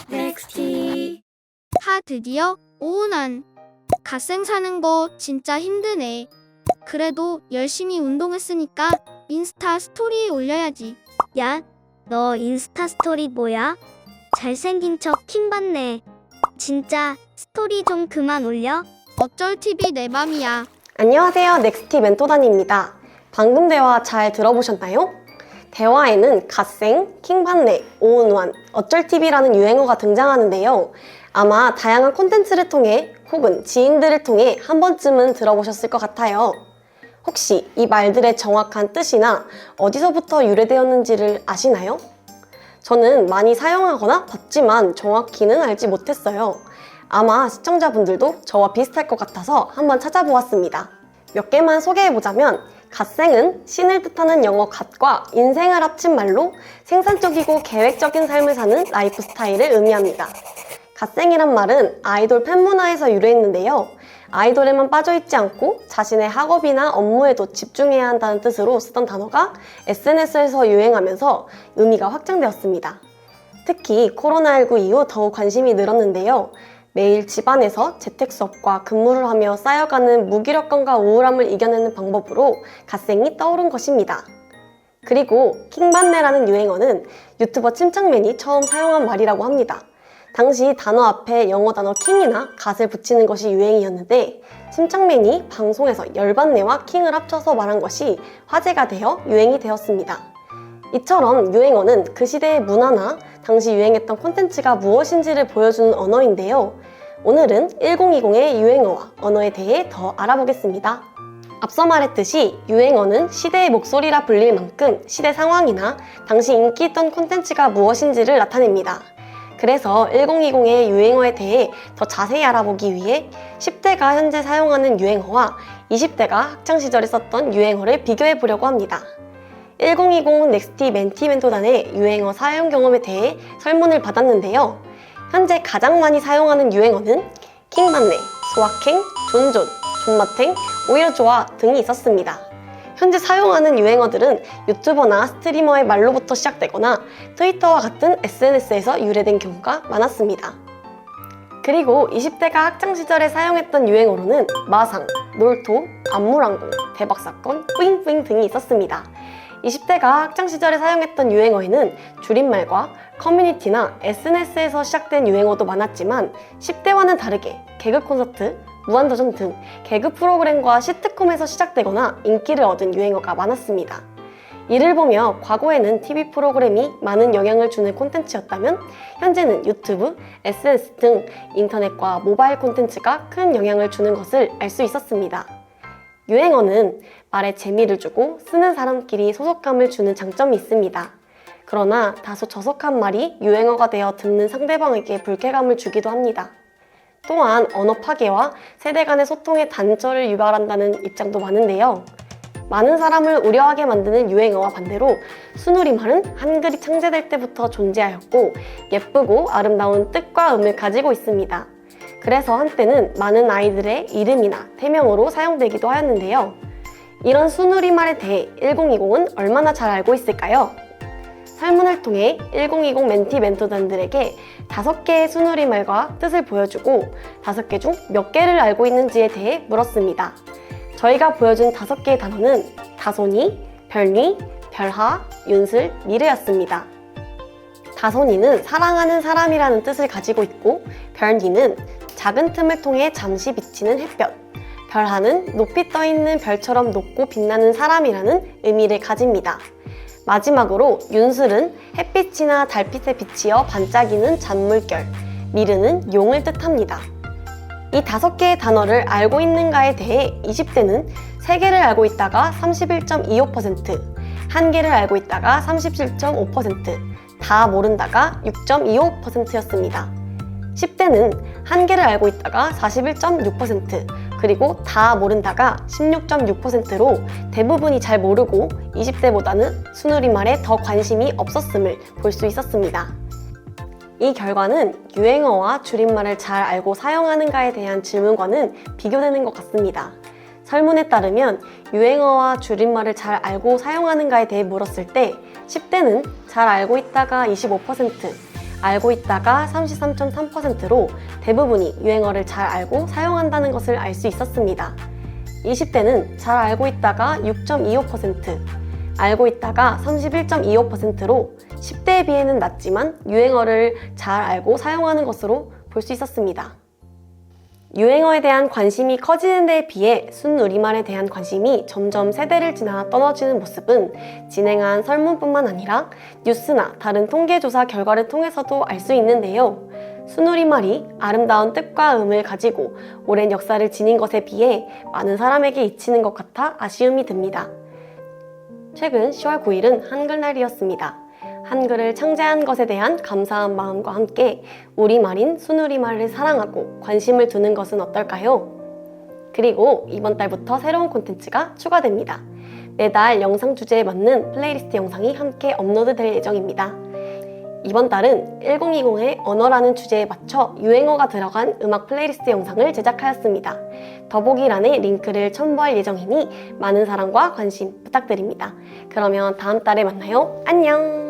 넥스티. 드디어 오은환. 갓생 사는 거 진짜 힘드네. 그래도 열심히 운동했으니까 인스타 스토리에 올려야지. 야, 너 인스타 스토리 뭐야? 잘생긴 척 킹받네. 진짜 스토리 좀 그만 올려. 어쩔 TV 내 맘이야. 안녕하세요. 넥스티 멘토단입니다. 방금 대화 잘 들어보셨나요? 대화에는 갓생, 킹받네, 오은환, 어쩔TV라는 유행어가 등장하는데요. 아마 다양한 콘텐츠를 통해 혹은 지인들을 통해 한 번쯤은 들어보셨을 것 같아요. 혹시 이 말들의 정확한 뜻이나 어디서부터 유래되었는지를 아시나요? 저는 많이 사용하거나 봤지만 정확히는 알지 못했어요. 아마 시청자분들도 저와 비슷할 것 같아서 한번 찾아보았습니다. 몇 개만 소개해보자면 갓생은 신을 뜻하는 영어 갓과 인생을 합친 말로 생산적이고 계획적인 삶을 사는 라이프 스타일을 의미합니다. 갓생이란 말은 아이돌 팬문화에서 유래했는데요. 아이돌에만 빠져있지 않고 자신의 학업이나 업무에도 집중해야 한다는 뜻으로 쓰던 단어가 SNS에서 유행하면서 의미가 확장되었습니다. 특히 코로나19 이후 더욱 관심이 늘었는데요. 매일 집안에서 재택 수업과 근무를 하며 쌓여가는 무기력감과 우울함을 이겨내는 방법으로 갓생이 떠오른 것입니다. 그리고 킹받네라는 유행어는 유튜버 침착맨이 처음 사용한 말이라고 합니다. 당시 단어 앞에 영어 단어 킹이나 갓을 붙이는 것이 유행이었는데 침착맨이 방송에서 열받네와 킹을 합쳐서 말한 것이 화제가 되어 유행이 되었습니다. 이처럼 유행어는 그 시대의 문화나 당시 유행했던 콘텐츠가 무엇인지를 보여주는 언어인데요. 오늘은 1020의 유행어와 언어에 대해 더 알아보겠습니다. 앞서 말했듯이 유행어는 시대의 목소리라 불릴 만큼 시대 상황이나 당시 인기 있던 콘텐츠가 무엇인지를 나타냅니다. 그래서 1020의 유행어에 대해 더 자세히 알아보기 위해 10대가 현재 사용하는 유행어와 20대가 학창시절에 썼던 유행어를 비교해 보려고 합니다. 1020 넥스티 멘티 멘토단의 유행어 사용 경험에 대해 설문을 받았는데요. 현재 가장 많이 사용하는 유행어는 킹받네, 소확행, 존존, 존맛행, 오히려 좋아 등이 있었습니다. 현재 사용하는 유행어들은 유튜버나 스트리머의 말로부터 시작되거나 트위터와 같은 SNS에서 유래된 경우가 많았습니다. 그리고 20대가 학창시절에 사용했던 유행어로는 마상, 놀토, 안무랑공, 대박사건, 뿌잉뿌잉 등이 있었습니다. 20대가 학창시절에 사용했던 유행어에는 줄임말과 커뮤니티나 SNS에서 시작된 유행어도 많았지만 10대와는 다르게 개그 콘서트, 무한도전 등 개그 프로그램과 시트콤에서 시작되거나 인기를 얻은 유행어가 많았습니다. 이를 보며 과거에는 TV 프로그램이 많은 영향을 주는 콘텐츠였다면 현재는 유튜브, SNS 등 인터넷과 모바일 콘텐츠가 큰 영향을 주는 것을 알 수 있었습니다. 유행어는 말에 재미를 주고 쓰는 사람끼리 소속감을 주는 장점이 있습니다. 그러나 다소 저속한 말이 유행어가 되어 듣는 상대방에게 불쾌감을 주기도 합니다. 또한 언어 파괴와 세대 간의 소통의 단절을 유발한다는 입장도 많은데요. 많은 사람을 우려하게 만드는 유행어와 반대로 순우리말은 한글이 창제될 때부터 존재하였고 예쁘고 아름다운 뜻과 의미를 가지고 있습니다. 그래서 한때는 많은 아이들의 이름이나 태명으로 사용되기도 하였는데요. 이런 순우리말에 대해 1020은 얼마나 잘 알고 있을까요? 설문을 통해 1020 멘티 멘토단들에게 5개의 순우리말과 뜻을 보여주고 5개 중 몇 개를 알고 있는지에 대해 물었습니다. 저희가 보여준 5개의 단어는 다손이, 별미, 별하, 윤슬, 미르였습니다. 다손이는 사랑하는 사람이라는 뜻을 가지고 있고 별미는 작은 틈을 통해 잠시 비치는 햇볕, 별하는 높이 떠있는 별처럼 높고 빛나는 사람이라는 의미를 가집니다. 마지막으로 윤슬은 햇빛이나 달빛에 비치어 반짝이는 잔물결, 미르는 용을 뜻합니다. 이 5개의 단어를 알고 있는가에 대해 20대는 3개를 알고 있다가 31.25%, 1개를 알고 있다가 37.5%, 다 모른다가 6.25%였습니다. 10대는 1개를 알고 있다가 41.6%, 그리고 다 모른다가 16.6%로 대부분이 잘 모르고 20대보다는 순우리말에 더 관심이 없었음을 볼 수 있었습니다. 이 결과는 유행어와 줄임말을 잘 알고 사용하는가에 대한 질문과는 비교되는 것 같습니다. 설문에 따르면 유행어와 줄임말을 잘 알고 사용하는가에 대해 물었을 때 10대는 잘 알고 있다가 25%, 알고 있다가 33.3%로 대부분이 유행어를 잘 알고 사용한다는 것을 알 수 있었습니다. 20대는 잘 알고 있다가 6.25%, 알고 있다가 31.25%로 10대에 비해는 낮지만 유행어를 잘 알고 사용하는 것으로 볼 수 있었습니다. 유행어에 대한 관심이 커지는 데에 비해 순우리말에 대한 관심이 점점 세대를 지나 떨어지는 모습은 진행한 설문뿐만 아니라 뉴스나 다른 통계조사 결과를 통해서도 알 수 있는데요. 순우리말이 아름다운 뜻과 의미를 가지고 오랜 역사를 지닌 것에 비해 많은 사람에게 잊히는 것 같아 아쉬움이 듭니다. 최근 10월 9일은 한글날이었습니다. 한글을 창제한 것에 대한 감사한 마음과 함께 우리말인 순우리말을 사랑하고 관심을 두는 것은 어떨까요? 그리고 이번 달부터 새로운 콘텐츠가 추가됩니다. 매달 영상 주제에 맞는 플레이리스트 영상이 함께 업로드될 예정입니다. 이번 달은 1020의 언어라는 주제에 맞춰 유행어가 들어간 음악 플레이리스트 영상을 제작하였습니다. 더보기란에 링크를 첨부할 예정이니 많은 사랑과 관심 부탁드립니다. 그러면 다음 달에 만나요. 안녕!